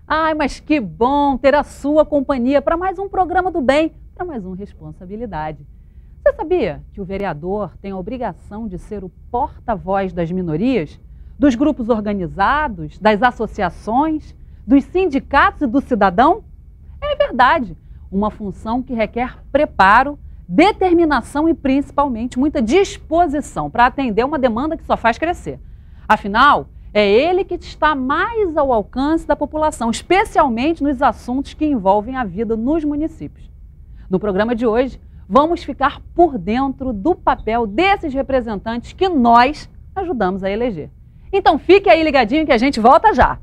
Ai, mas que bom ter a sua companhia para mais um programa do bem, para mais um Responsabilidade. Você sabia que o vereador tem a obrigação de ser o porta-voz das minorias, dos grupos organizados, das associações, dos sindicatos e do cidadão? É verdade, uma função que requer preparo, determinação e principalmente muita disposição para atender uma demanda que só faz crescer. Afinal, é ele que está mais ao alcance da população, especialmente nos assuntos que envolvem a vida nos municípios. No programa de hoje, vamos ficar por dentro do papel desses representantes que nós ajudamos a eleger. Então fique aí ligadinho que a gente volta já.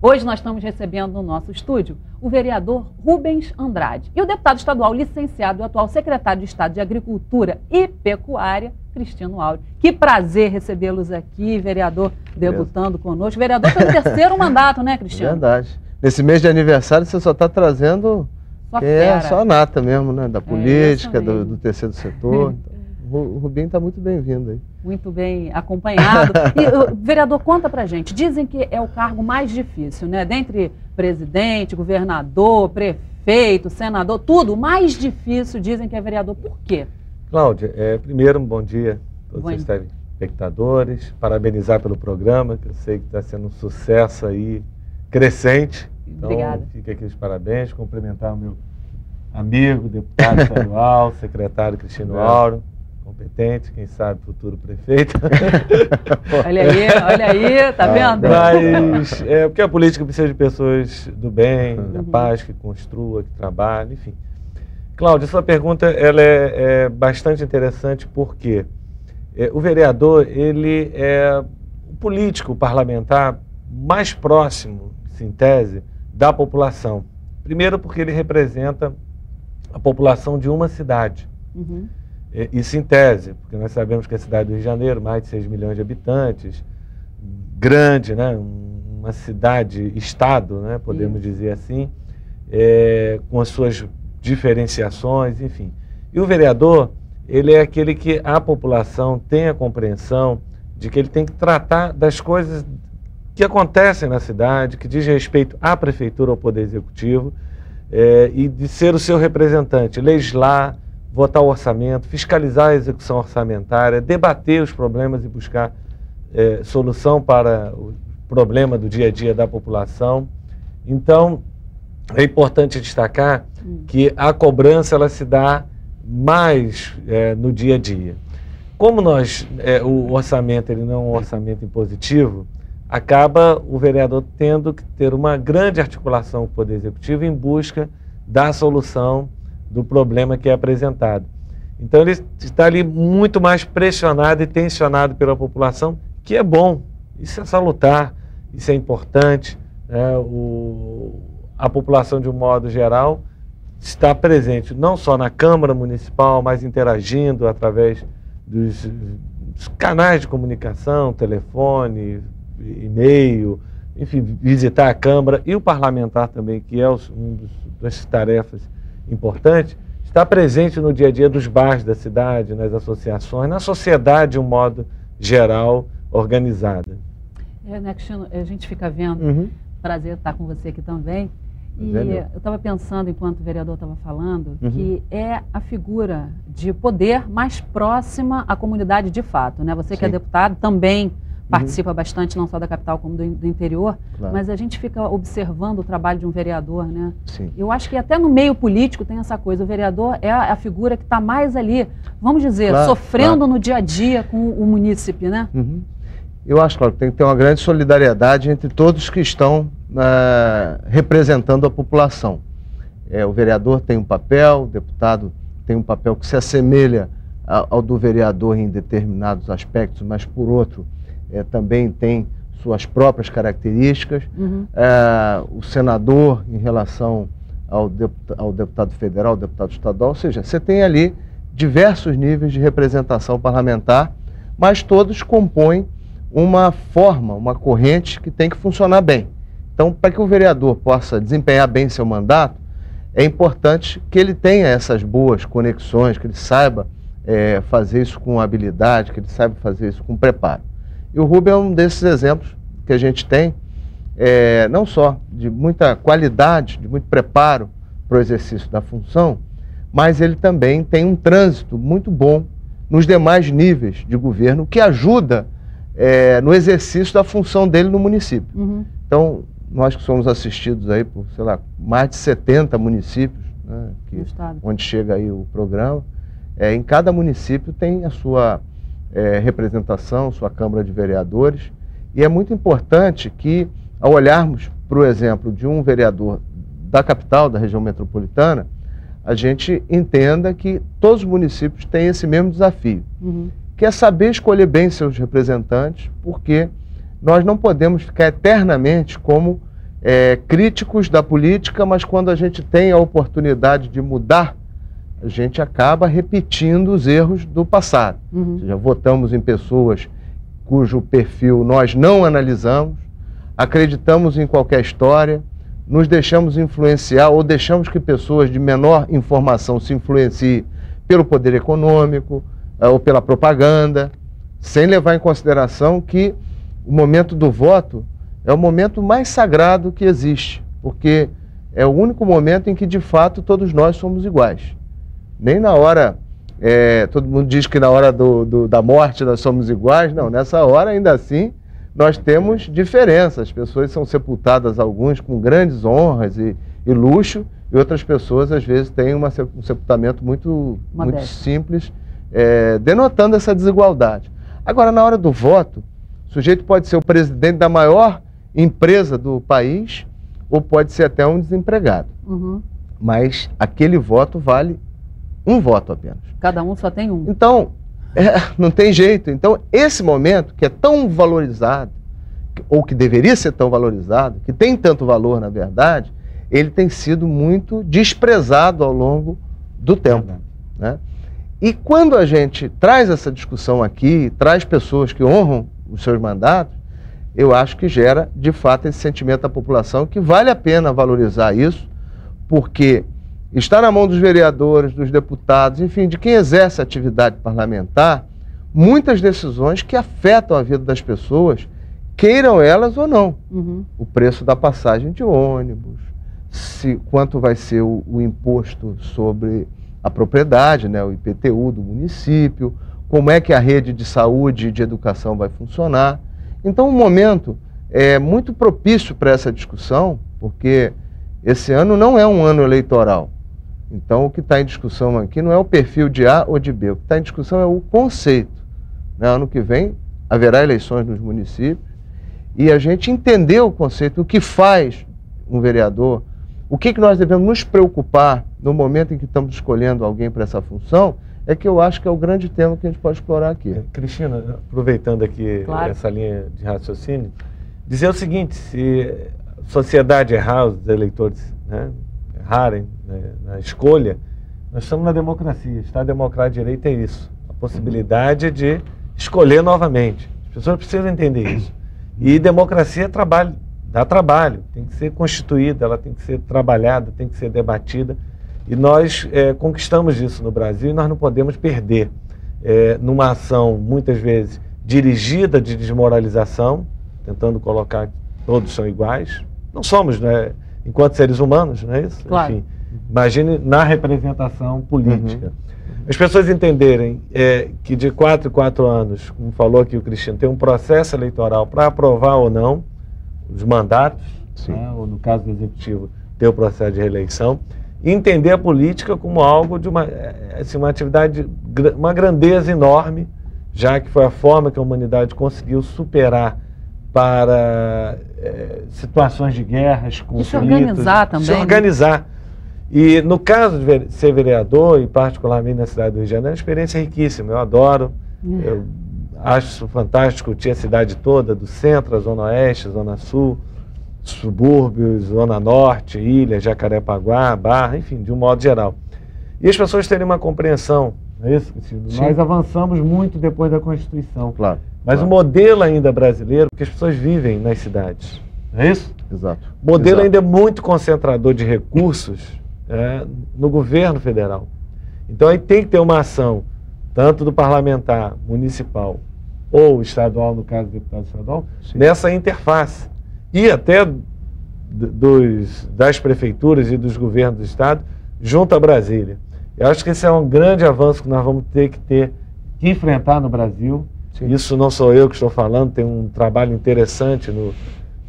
Hoje nós estamos recebendo no nosso estúdio o vereador Rubens Andrade e o deputado estadual licenciado e atual secretário de Estado de Agricultura e Pecuária, Cristino Áureo. Que prazer recebê-los aqui, vereador, debutando conosco. Vereador pelo terceiro mandato, né, Cristino? Verdade. Nesse mês de aniversário você só está trazendo só a nata mesmo, né? Da política, do terceiro setor. O Rubinho está muito bem-vindo aí. Muito bem acompanhado. E, vereador, conta pra gente. Dizem que é o cargo mais difícil, né? Dentre presidente, governador, prefeito, senador, tudo, o mais difícil dizem que é vereador. Por quê? Cláudia, primeiro um bom dia a todos os telespectadores. Parabenizar pelo programa, que eu sei que está sendo um sucesso aí, crescente. Então, obrigada. Fica aqui os parabéns. Cumprimentar o meu amigo, deputado estadual, secretário Cristino Áureo. Competente, quem sabe futuro prefeito. olha aí, tá vendo? Mas porque a política precisa de pessoas do bem, da paz, que construa, que trabalhe, enfim. Cláudia, sua pergunta ela é bastante interessante porque o vereador, ele é o político, o parlamentar mais próximo, em tese, da população. Primeiro porque ele representa a população de uma cidade. Isso em tese, porque nós sabemos que a cidade do Rio de Janeiro, mais de 6 milhões de habitantes, grande, né? Uma cidade-estado, né? Podemos dizer assim, com as suas diferenciações, enfim. E o vereador, ele é aquele que a população tem a compreensão de que ele tem que tratar das coisas que acontecem na cidade, que diz respeito à prefeitura, ao poder executivo, e de ser o seu representante, legislar, votar o orçamento, fiscalizar a execução orçamentária, debater os problemas e buscar solução para o problema do dia a dia da população. Então, é importante destacar que a cobrança ela se dá mais no dia a dia. Como o orçamento ele não é um orçamento impositivo, acaba o vereador tendo que ter uma grande articulação com o Poder Executivo em busca da solução do problema que é apresentado. Então ele está ali muito mais pressionado e tensionado pela população, que é bom, isso é salutar, isso é importante, né? A população de um modo geral está presente não só na Câmara Municipal, mas interagindo através dos canais de comunicação, telefone, e-mail, enfim, visitar a Câmara e o parlamentar também, que é uma das tarefas importante, está presente no dia a dia dos bairros da cidade, nas associações, na sociedade de um modo geral, organizada. Né, Cristino, a gente fica vendo, prazer estar com você aqui também, e eu estava pensando, enquanto o vereador estava falando, que é a figura de poder mais próxima à comunidade de fato, né? Você que é deputado também participa bastante, não só da capital como do interior, mas a gente fica observando o trabalho de um vereador, né? Eu acho que até no meio político tem essa coisa, o vereador é a figura que está mais ali, vamos dizer, sofrendo no dia a dia com o munícipe, né? Eu acho, claro, que tem que ter uma grande solidariedade entre todos que estão representando a população. O vereador tem um papel, o deputado tem um papel que se assemelha ao do vereador em determinados aspectos, mas por outro, também tem suas próprias características. O senador em relação ao deputado federal, ao deputado estadual, ou seja, você tem ali diversos níveis de representação parlamentar, mas todos compõem uma forma, uma corrente que tem que funcionar bem. Então, para que o vereador possa desempenhar bem seu mandato, é importante que ele tenha essas boas conexões, que ele saiba fazer isso com habilidade, que ele saiba fazer isso com preparo. E o Rubem é um desses exemplos que a gente tem, não só de muita qualidade, de muito preparo para o exercício da função, mas ele também tem um trânsito muito bom nos demais níveis de governo, que ajuda no exercício da função dele no município. Uhum. Então, nós que somos assistidos aí por, sei lá, mais de 70 municípios, né, onde chega aí o programa, em cada município tem a sua representação, sua Câmara de Vereadores, e é muito importante que, ao olharmos para o exemplo de um vereador da capital, da região metropolitana, a gente entenda que todos os municípios têm esse mesmo desafio, que é saber escolher bem seus representantes, porque nós não podemos ficar eternamente como críticos da política, mas quando a gente tem a oportunidade de mudar, a gente acaba repetindo os erros do passado. Ou seja, votamos em pessoas cujo perfil nós não analisamos, acreditamos em qualquer história, nos deixamos influenciar ou deixamos que pessoas de menor informação se influenciem pelo poder econômico ou pela propaganda, sem levar em consideração que o momento do voto é o momento mais sagrado que existe, porque é o único momento em que, de fato, todos nós somos iguais. Nem na hora, todo mundo diz que na hora da morte nós somos iguais, não, nessa hora, ainda assim, nós temos diferenças. As pessoas são sepultadas, alguns, com grandes honras e luxo, e outras pessoas, às vezes, têm um sepultamento muito simples, denotando essa desigualdade. Agora, na hora do voto, o sujeito pode ser o presidente da maior empresa do país ou pode ser até um desempregado. Mas aquele voto vale um voto apenas. Cada um só tem um. Então, não tem jeito. Então, esse momento que é tão valorizado, ou que deveria ser tão valorizado, que tem tanto valor, na verdade, ele tem sido muito desprezado ao longo do tempo, né? E quando a gente traz essa discussão aqui, traz pessoas que honram os seus mandatos, eu acho que gera, de fato, esse sentimento da população que vale a pena valorizar isso, porque está na mão dos vereadores, dos deputados, enfim, de quem exerce a atividade parlamentar, muitas decisões que afetam a vida das pessoas, queiram elas ou não. O preço da passagem de ônibus, quanto vai ser o imposto sobre a propriedade, né, o IPTU do município, como é que a rede de saúde e de educação vai funcionar. Então, um momento muito propício para essa discussão, porque esse ano não é um ano eleitoral. Então, o que está em discussão aqui não é o perfil de A ou de B, o que está em discussão é o conceito. Né? Ano que vem haverá eleições nos municípios e a gente entender o conceito, o que faz um vereador, o que nós devemos nos preocupar no momento em que estamos escolhendo alguém para essa função, é que eu acho que é o grande tema que a gente pode explorar aqui. Cristina, aproveitando aqui essa linha de raciocínio, dizer o seguinte: se a sociedade errar, os eleitores, né, errarem, né, na escolha, nós estamos na democracia. Estado democrático de direito é isso, a possibilidade de escolher novamente. As pessoas precisam entender isso. E democracia é trabalho, dá trabalho, tem que ser constituída, ela tem que ser trabalhada, tem que ser debatida. E nós conquistamos isso no Brasil e nós não podemos perder numa ação, muitas vezes, dirigida de desmoralização, tentando colocar que todos são iguais. Não somos, né, enquanto seres humanos, não é isso? Claro. Enfim, imagine na representação política. As pessoas entenderem que de 4 em 4 anos, como falou aqui o Cristiano, tem um processo eleitoral para aprovar ou não os mandatos, né, ou no caso do Executivo, ter o processo de reeleição, e entender a política como algo de uma atividade, uma grandeza enorme, já que foi a forma que a humanidade conseguiu superar para situações de guerras, conflitos. Se organizar também. Se organizar. E no caso de ser vereador, e particularmente na cidade do Rio de Janeiro, é uma experiência riquíssima, eu adoro, eu acho isso fantástico, eu tinha a cidade toda, do centro, a zona oeste, a zona sul, subúrbios, zona norte, ilha, Jacarepaguá, Barra, enfim, de um modo geral. E as pessoas terem uma compreensão, não é isso? Nós avançamos muito depois da Constituição. Claro. Mas o modelo ainda brasileiro, porque as pessoas vivem nas cidades, não é isso? Exato. O modelo ainda é muito concentrador de recursos no governo federal. Então aí tem que ter uma ação, tanto do parlamentar, municipal ou estadual, no caso do deputado estadual, nessa interface. e até das prefeituras e dos governos do Estado junto a Brasília. Eu acho que esse é um grande avanço que nós vamos ter que enfrentar no Brasil. Sim. Isso não sou eu que estou falando, tem um trabalho interessante no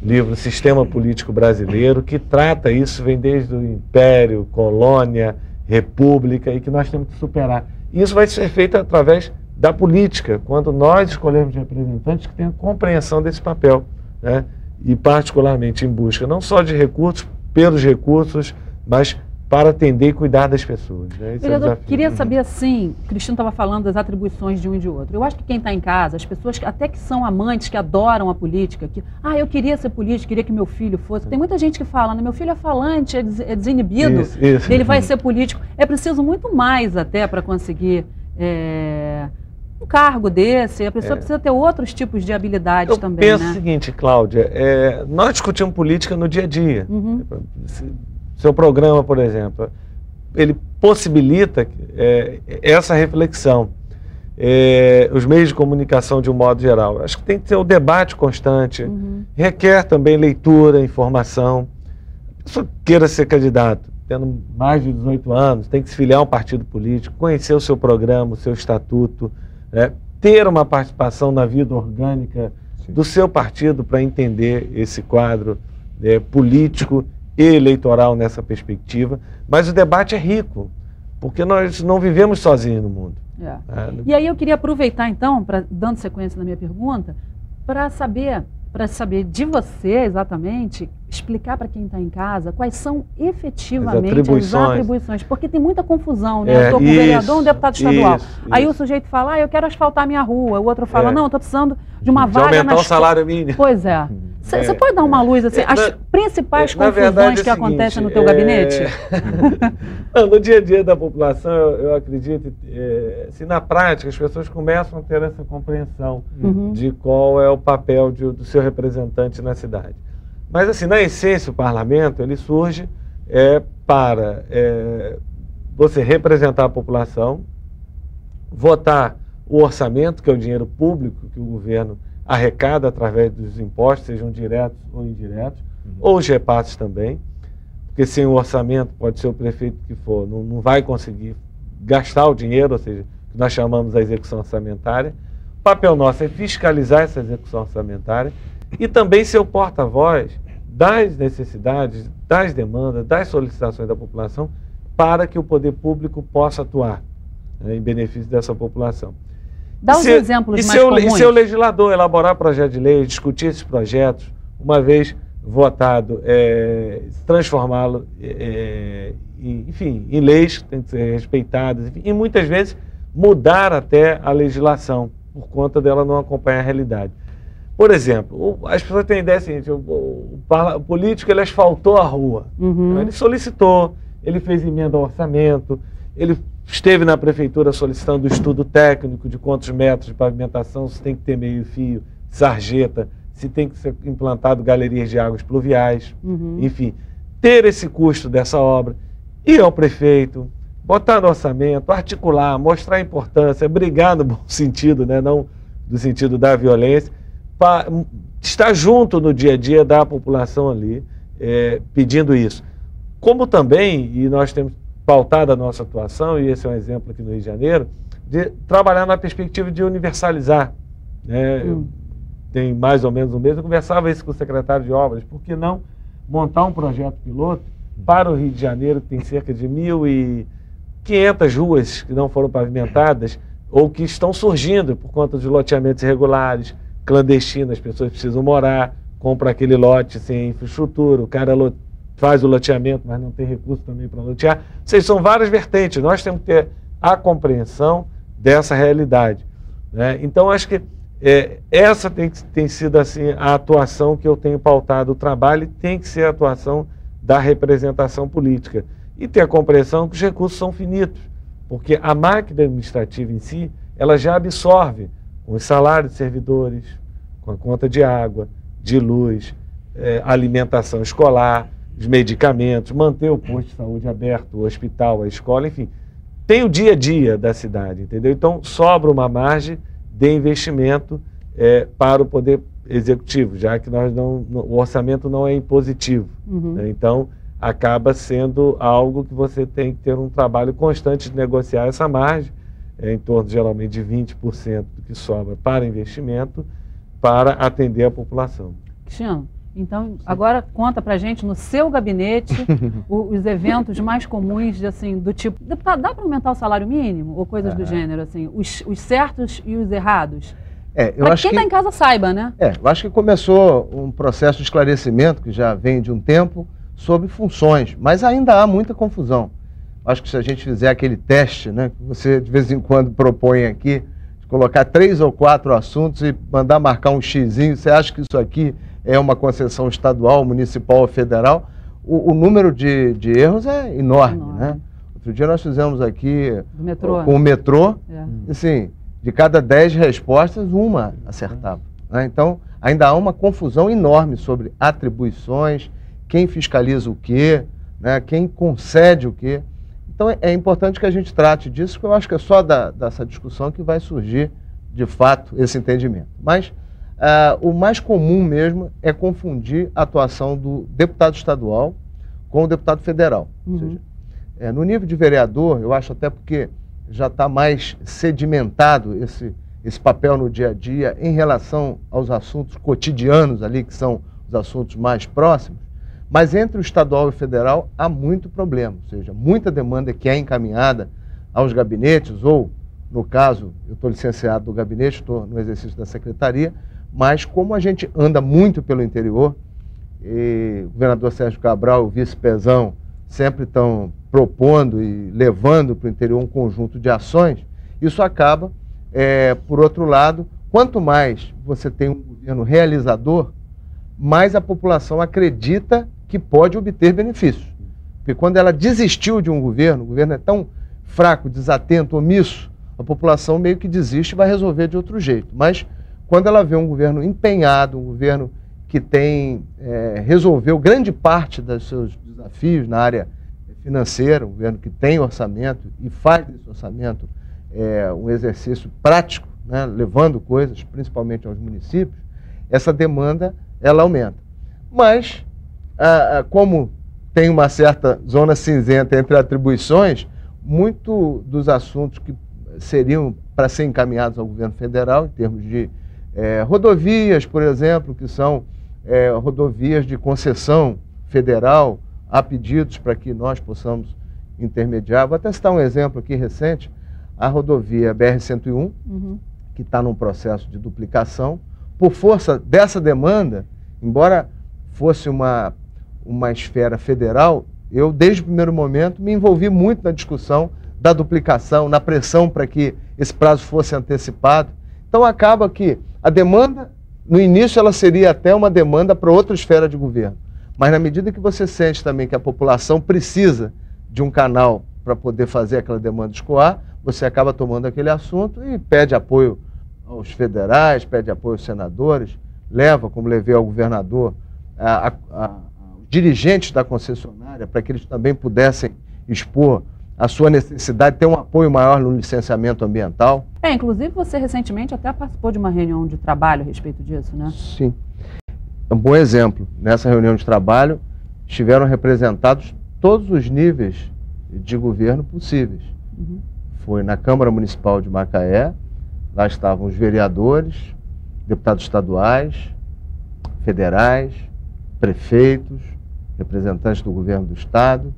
livro Sistema Político Brasileiro, que trata isso, vem desde o Império, Colônia, República, e que nós temos que superar. Isso vai ser feito através da política, quando nós escolhemos representantes que tenham compreensão desse papel, né? E particularmente em busca não só de recursos, pelos recursos, mas para atender e cuidar das pessoas. Né? Vereador, queria saber assim, o Cristino estava falando das atribuições de um e de outro. Eu acho que quem está em casa, as pessoas até que são amantes, que adoram a política, que, eu queria ser político, queria que meu filho fosse. Tem muita gente que fala, né, meu filho é falante, é desinibido, isso. Ele vai ser político. É preciso muito mais até para conseguir um cargo desse, a pessoa precisa ter outros tipos de habilidades também. Eu penso o seguinte, Cláudia, nós discutimos política no dia a dia. Seu programa, por exemplo, ele possibilita essa reflexão. Os meios de comunicação de um modo geral. Acho que tem que ter o debate constante, requer também leitura, informação. A pessoa queira ser candidato, tendo mais de 18 anos, tem que se filiar a um partido político, conhecer o seu programa, o seu estatuto, ter uma participação na vida orgânica do seu partido para entender esse quadro político e eleitoral nessa perspectiva, mas o debate é rico, porque nós não vivemos sozinhos no mundo. E aí eu queria aproveitar então, dando sequência na minha pergunta, para saber de você exatamente, explicar para quem está em casa quais são efetivamente as atribuições, porque tem muita confusão, né? Eu estou com um vereador, um deputado estadual. Aí o sujeito fala, eu quero asfaltar a minha rua, o outro fala, não, eu estou precisando de uma vaga aumentar o salário mínimo. Pois é. Você pode dar uma luz, assim, as principais confusões que acontecem no teu gabinete? No dia a dia da população, eu acredito, se na prática as pessoas começam a ter essa compreensão de qual é o papel do seu representante na cidade. Mas, assim, na essência, o parlamento, ele surge para você representar a população, votar o orçamento, que é o dinheiro público que o governo arrecada através dos impostos, sejam diretos ou indiretos, ou os repasses também, porque sem o orçamento, pode ser o prefeito que for, não vai conseguir gastar o dinheiro, ou seja, que nós chamamos a execução orçamentária. O papel nosso é fiscalizar essa execução orçamentária e também ser o porta-voz das necessidades, das demandas, das solicitações da população, para que o poder público possa atuar em benefício dessa população. Dá os exemplos mais comuns. E ser o legislador, elaborar projeto de lei, discutir esses projetos, uma vez votado, transformá-lo em leis que têm que ser respeitadas, enfim, e muitas vezes mudar até a legislação, por conta dela não acompanhar a realidade. Por exemplo, as pessoas têm a ideia seguinte, o político ele asfaltou a rua, ele solicitou, ele fez emenda ao orçamento, ele esteve na prefeitura solicitando o estudo técnico de quantos metros de pavimentação, se tem que ter meio-fio, sarjeta, se tem que ser implantado galerias de águas pluviais, enfim, ter esse custo dessa obra, ir ao prefeito, botar no orçamento, articular, mostrar a importância, brigar no bom sentido, né, não do sentido da violência, para estar junto no dia a dia da população ali, pedindo isso. Como também, e nós temos pautada a nossa atuação, e esse é um exemplo aqui no Rio de Janeiro, de trabalhar na perspectiva de universalizar. Tem mais ou menos um mês, eu conversava isso com o secretário de Obras, por que não montar um projeto piloto para o Rio de Janeiro, que tem cerca de 1.500 ruas que não foram pavimentadas, ou que estão surgindo por conta de loteamentos irregulares, clandestinos, as pessoas precisam morar, compra aquele lote sem infraestrutura, o cara faz o loteamento, mas não tem recurso também para lotear. Ou seja, são várias vertentes. Nós temos que ter a compreensão dessa realidade, né? Então, acho que essa tem sido assim, a atuação que eu tenho pautado o trabalho, e tem que ser a atuação da representação política. E ter a compreensão que os recursos são finitos, porque a máquina administrativa em si, ela já absorve com os salários de servidores, com a conta de água, de luz, alimentação escolar, os medicamentos, manter o posto de saúde aberto, o hospital, a escola, enfim. Tem o dia a dia da cidade, entendeu? Então, sobra uma margem de investimento para o Poder Executivo, já que o orçamento não é impositivo. Né? Então, acaba sendo algo que você tem que ter um trabalho constante de negociar essa margem, em torno geralmente de 20% do que sobra para investimento, para atender a população. Cristiano, então agora conta pra gente no seu gabinete os eventos mais comuns do tipo, dá para aumentar o salário mínimo ou coisas do gênero, assim, os certos e os errados? Para quem está em casa saiba, né? Eu acho que começou um processo de esclarecimento que já vem de um tempo sobre funções, mas ainda há muita confusão. Acho que se a gente fizer aquele teste, né, que você de vez em quando propõe aqui, de colocar 3 ou 4 assuntos e mandar marcar um xizinho, você acha que isso aqui é uma concessão estadual, municipal ou federal? O número de erros é enorme, né? Outro dia nós fizemos aqui com o metrô, assim, de cada 10 respostas, uma acertava. Né? Então, ainda há uma confusão enorme sobre atribuições, quem fiscaliza o quê, né? Quem concede o quê. Então, é importante que a gente trate disso, porque eu acho que é só dessa discussão que vai surgir, de fato, esse entendimento. Mas o mais comum mesmo é confundir a atuação do deputado estadual com o deputado federal. Ou seja, no nível de vereador, eu acho até porque já está mais sedimentado esse papel no dia a dia em relação aos assuntos cotidianos ali, que são os assuntos mais próximos, mas entre o estadual e o federal há muito problema, ou seja, muita demanda que é encaminhada aos gabinetes, ou, no caso, eu estou licenciado do gabinete, estou no exercício da secretaria, mas como a gente anda muito pelo interior, e o governador Sérgio Cabral e o vice Pezão sempre estão propondo e levando para o interior um conjunto de ações, isso acaba, por outro lado, quanto mais você tem um governo realizador, mais a população acredita que pode obter benefícios. Porque quando ela desistiu de um governo, o governo é tão fraco, desatento, omisso, a população meio que desiste e vai resolver de outro jeito. Mas quando ela vê um governo empenhado, um governo que resolveu grande parte dos seus desafios na área financeira, um governo que tem orçamento e faz desse orçamento um exercício prático, né, levando coisas, principalmente aos municípios, essa demanda ela aumenta. Mas, como tem uma certa zona cinzenta entre atribuições, muito dos assuntos que seriam para ser encaminhados ao governo federal, em termos de rodovias, por exemplo, que são rodovias de concessão federal, há pedidos para que nós possamos intermediar. Vou até citar um exemplo aqui recente, a rodovia BR-101, que está num processo de duplicação. Por força dessa demanda, embora fosse uma esfera federal, eu, desde o primeiro momento, me envolvi muito na discussão da duplicação, na pressão para que esse prazo fosse antecipado. Então, acaba que a demanda, no início, ela seria até uma demanda para outra esfera de governo. Mas, na medida que você sente também que a população precisa de um canal para poder fazer aquela demanda escoar, você acaba tomando aquele assunto e pede apoio aos federais, pede apoio aos senadores, leva, como levei ao governador, os dirigentes da concessionária, para que eles também pudessem expor a sua necessidade de ter um apoio maior no licenciamento ambiental. Inclusive você recentemente até participou de uma reunião de trabalho a respeito disso, né? Sim. Um bom exemplo. Nessa reunião de trabalho estiveram representados todos os níveis de governo possíveis. Foi na Câmara Municipal de Macaé, lá estavam os vereadores, deputados estaduais, federais, prefeitos, representantes do governo do estado,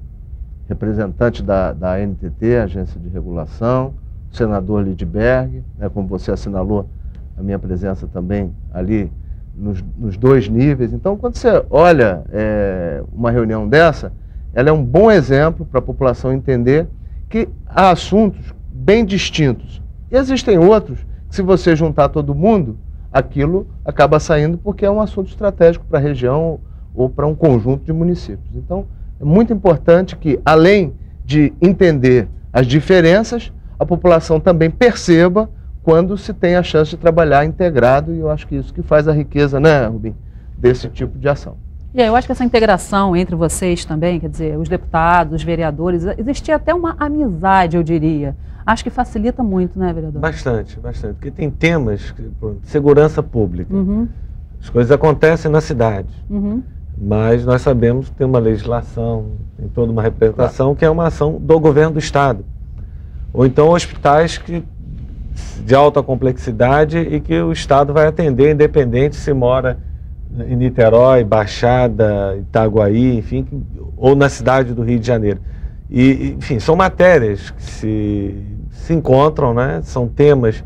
representante da ANTT, Agência de Regulação, o senador Lidberg, né, como você assinalou, a minha presença também ali nos dois níveis. Então, quando você olha uma reunião dessa, ela é um bom exemplo para a população entender que há assuntos bem distintos. E existem outros que, se você juntar todo mundo, aquilo acaba saindo porque é um assunto estratégico para a região ou para um conjunto de municípios. Então, é muito importante que, além de entender as diferenças, a população também perceba quando se tem a chance de trabalhar integrado, e eu acho que isso que faz a riqueza, né, Rubim, desse tipo de ação. E aí eu acho que essa integração entre vocês também, quer dizer, os deputados, os vereadores, existia até uma amizade, eu diria. Acho que facilita muito, né, vereador? Bastante, bastante. Porque tem temas, segurança pública. As coisas acontecem na cidade, mas nós sabemos que tem uma legislação, tem toda uma representação que é uma ação do governo do Estado. Ou então hospitais de alta complexidade e que o Estado vai atender, independente se mora em Niterói, Baixada, Itaguaí, enfim, ou na cidade do Rio de Janeiro. E, enfim, são matérias que se encontram, né? São temas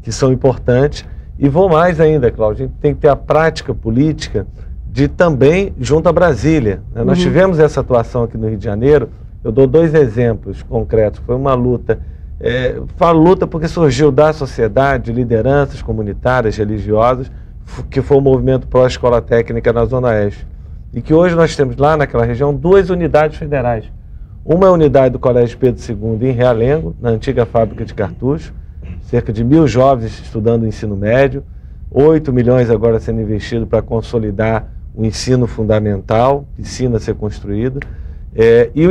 que são importantes. E vou mais ainda, Cláudio, a gente tem que ter a prática política de também junto a Brasília, né? Nós tivemos essa atuação aqui no Rio de Janeiro. Eu dou 2 exemplos concretos. Foi uma luta, falo luta porque surgiu da sociedade, lideranças comunitárias, religiosas, que foi o movimento pró-escola técnica na Zona Oeste. E que hoje nós temos lá naquela região 2 unidades federais. Uma é a unidade do Colégio Pedro II em Realengo, na antiga fábrica de cartucho, cerca de 1.000 jovens estudando o ensino médio, 8 milhões agora sendo investidos para consolidar o ensino fundamental, piscina a ser construída, e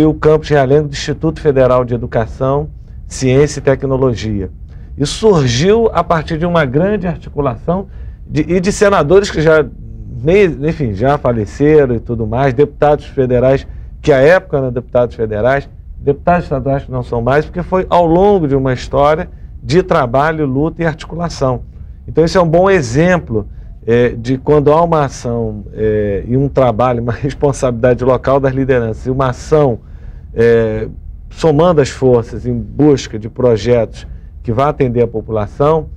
o campus de Realengo do Instituto Federal de Educação, Ciência e Tecnologia. Isso surgiu a partir de uma grande articulação de senadores que já faleceram e tudo mais, deputados federais que à época eram deputados federais, deputados estaduais que não são mais, porque foi ao longo de uma história de trabalho, luta e articulação. Então esse é um bom exemplo de quando há uma ação e um trabalho, uma responsabilidade local das lideranças, e uma ação somando as forças em busca de projetos que vá atender a população,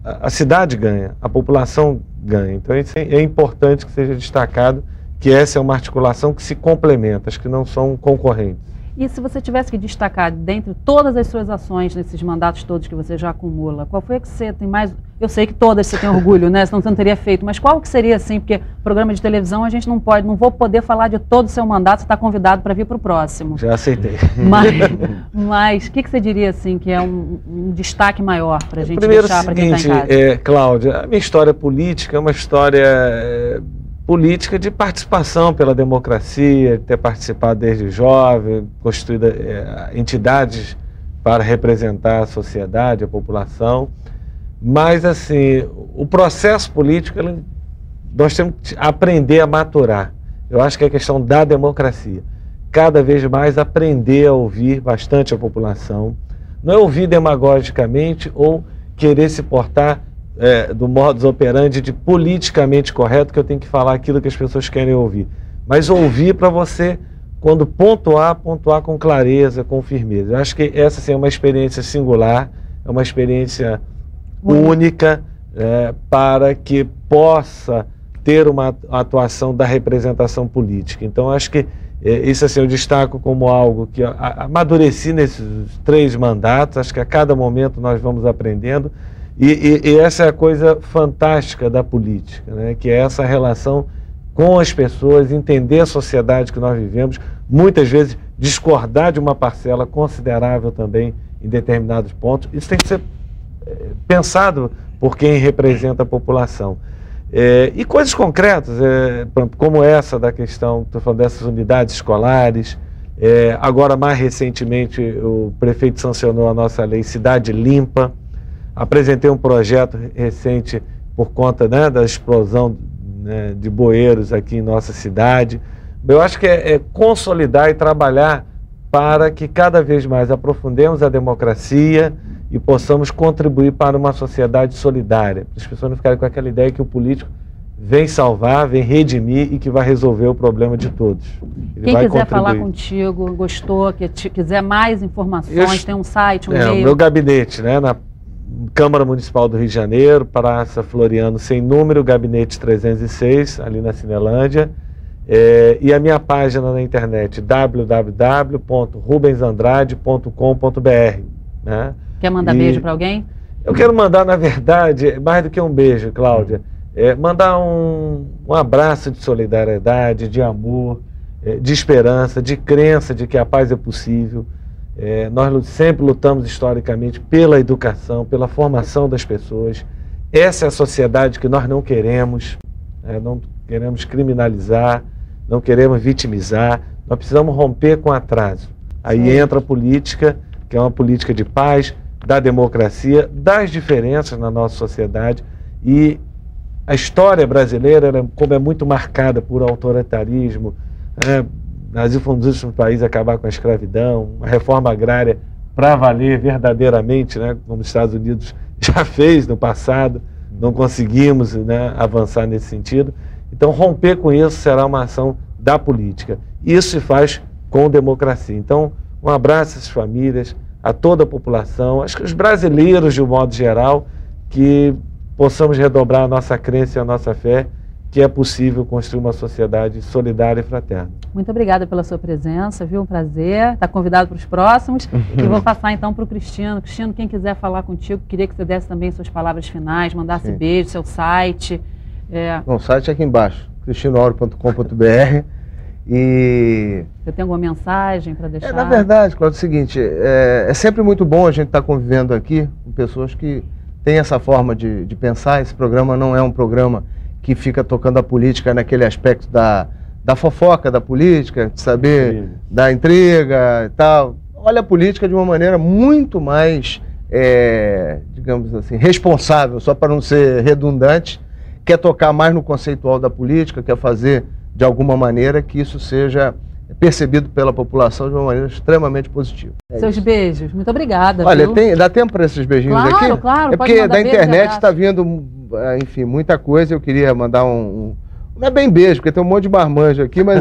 a cidade ganha, a população ganha. Então isso é importante que seja destacado, que essa é uma articulação que se complementa, as que não são concorrentes. E se você tivesse que destacar, dentre todas as suas ações, nesses mandatos todos que você já acumula, qual foi a que você tem mais... Eu sei que todas você tem orgulho, né? Senão você não teria feito, mas qual que seria, assim, porque programa de televisão a gente não vou poder falar de todo o seu mandato, você está convidado para vir para o próximo. Já aceitei. Mas o que você diria, assim, que é um destaque maior para a gente Primeiro, deixar para quem está em casa? Cláudia, a minha história política é uma história... política de participação pela democracia, de ter participado desde jovem, constituído entidades para representar a sociedade, a população. Mas, assim, o processo político, nós temos que aprender a maturar. Eu acho que é a questão da democracia. Cada vez mais aprender a ouvir bastante a população. Não é ouvir demagogicamente ou querer se portar do modus operandi de politicamente correto, que eu tenho que falar aquilo que as pessoas querem ouvir. Mas ouvir para você, quando pontuar com clareza, com firmeza. Eu acho que essa sim, é uma experiência singular, é uma experiência única para que possa ter uma atuação da representação política. Então, acho que isso assim, eu destaco como algo que amadureci nesses 3 mandatos, acho que a cada momento nós vamos aprendendo. E essa é a coisa fantástica da política, né? Que é essa relação com as pessoas, entender a sociedade que nós vivemos, muitas vezes discordar de uma parcela considerável também em determinados pontos. Isso tem que ser pensado por quem representa a população. E coisas concretas, como essa da questão, estou falando dessas unidades escolares. Agora, mais recentemente, o prefeito sancionou a nossa lei Cidade Limpa. Apresentei um projeto recente por conta, né, da explosão, né, de bueiros aqui em nossa cidade. Eu acho que é consolidar e trabalhar para que cada vez mais aprofundemos a democracia e possamos contribuir para uma sociedade solidária. Para as pessoas não ficarem com aquela ideia que o político vem salvar, vem redimir e que vai resolver o problema de todos. Quem quiser falar contigo, gostou, quiser mais informações, tem um site, um e-mail. O meu gabinete, né, na Câmara Municipal do Rio de Janeiro, Praça Floriano sem número, gabinete 306, ali na Cinelândia, e a minha página na internet, www.rubensandrade.com.br, né? Quer mandar beijo para alguém? Eu quero mandar, na verdade, mais do que um beijo, Cláudia, mandar um abraço de solidariedade, de amor, de esperança, de crença de que a paz é possível. Nós sempre lutamos historicamente pela educação, pela formação das pessoas. Essa é a sociedade que nós não queremos. Não queremos criminalizar, não queremos vitimizar, nós precisamos romper com atraso. Aí entra a política, que é uma política de paz, da democracia, das diferenças na nossa sociedade, e a história brasileira, como é muito marcada por autoritarismo, o Brasil foi um dos últimos países a acabar com a escravidão, a reforma agrária para valer verdadeiramente, né, como os Estados Unidos já fez no passado, não conseguimos, né, avançar nesse sentido. Então, romper com isso será uma ação da política. Isso se faz com democracia. Então, um abraço às famílias, a toda a população, acho que os brasileiros, de um modo geral, que possamos redobrar a nossa crença e a nossa fé, que é possível construir uma sociedade solidária e fraterna. Muito obrigada pela sua presença, viu? Um prazer. Está convidado para os próximos. E vou passar então para o Cristiano. Cristiano, quem quiser falar contigo, queria que você desse também suas palavras finais, mandasse beijo, seu site. Bom, o site é aqui embaixo, cristinoauro.com.br. E você tem alguma mensagem para deixar? Na verdade, Cláudio, é o seguinte, é sempre muito bom a gente estar convivendo aqui com pessoas que têm essa forma de pensar. Esse programa não é um programa que fica tocando a política naquele aspecto da fofoca da política, de saber da intriga e tal. Olha a política de uma maneira muito mais, digamos assim, responsável, só para não ser redundante, quer tocar mais no conceitual da política, quer fazer de alguma maneira que isso seja percebido pela população de uma maneira extremamente positiva. Seus beijos, muito obrigada. Olha, dá tempo para esses beijinhos aqui? Claro, claro. É porque da internet está vindo, enfim, muita coisa. Eu queria mandar não é bem beijo, porque tem um monte de marmanjo aqui, mas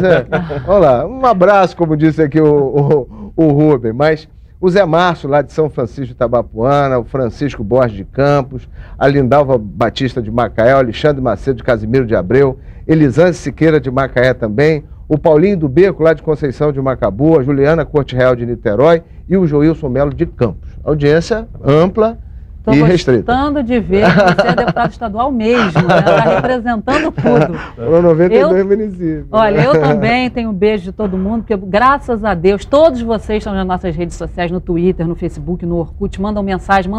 vamos lá, um abraço, como disse aqui o Rubem, mas o Zé Márcio, lá de São Francisco de Itabapuana, o Francisco Borges de Campos, a Lindalva Batista de Macaé, o Alexandre Macedo de Casimiro de Abreu, Elisângela Siqueira de Macaé também, o Paulinho do Beco, lá de Conceição de Macabu, a Juliana Corte Real de Niterói e o Joilson Melo de Campos. Audiência ampla e restrita. Estou gostando de ver que você é deputado estadual mesmo, né? Está representando tudo. Foram 92 municípios. Olha, eu também tenho um beijo de todo mundo, porque graças a Deus, todos vocês estão nas nossas redes sociais, no Twitter, no Facebook, no Orkut, mandam mensagem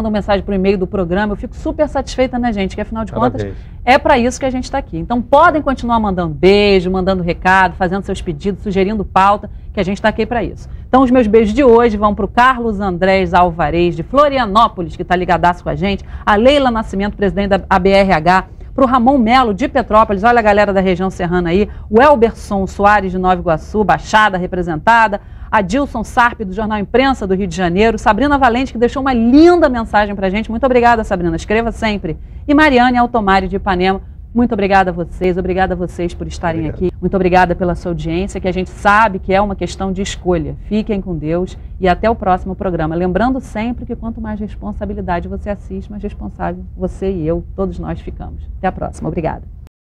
para o e-mail do programa. Eu fico super satisfeita, né, gente? Que afinal de contas, é para isso que a gente está aqui. Então podem continuar mandando beijo, mandando recado, fazendo seus pedidos, sugerindo pauta, que a gente está aqui para isso. Então os meus beijos de hoje vão para o Carlos Andrés Alvarez, de Florianópolis, que está ligadaço com a gente, a Leila Nascimento, presidente da ABRH, para o Ramon Melo, de Petrópolis, olha a galera da região serrana aí, o Elberson Soares, de Nova Iguaçu, Baixada representada, a Dilson Sarp, do Jornal Imprensa do Rio de Janeiro, Sabrina Valente, que deixou uma linda mensagem para a gente, muito obrigada, Sabrina, escreva sempre, e Mariane Altomari, de Ipanema. Muito obrigada a vocês por estarem aqui. Muito obrigada pela sua audiência, que a gente sabe que é uma questão de escolha. Fiquem com Deus e até o próximo programa. Lembrando sempre que quanto mais responsabilidade você assiste, mais responsável você e eu, todos nós ficamos. Até a próxima. Obrigada.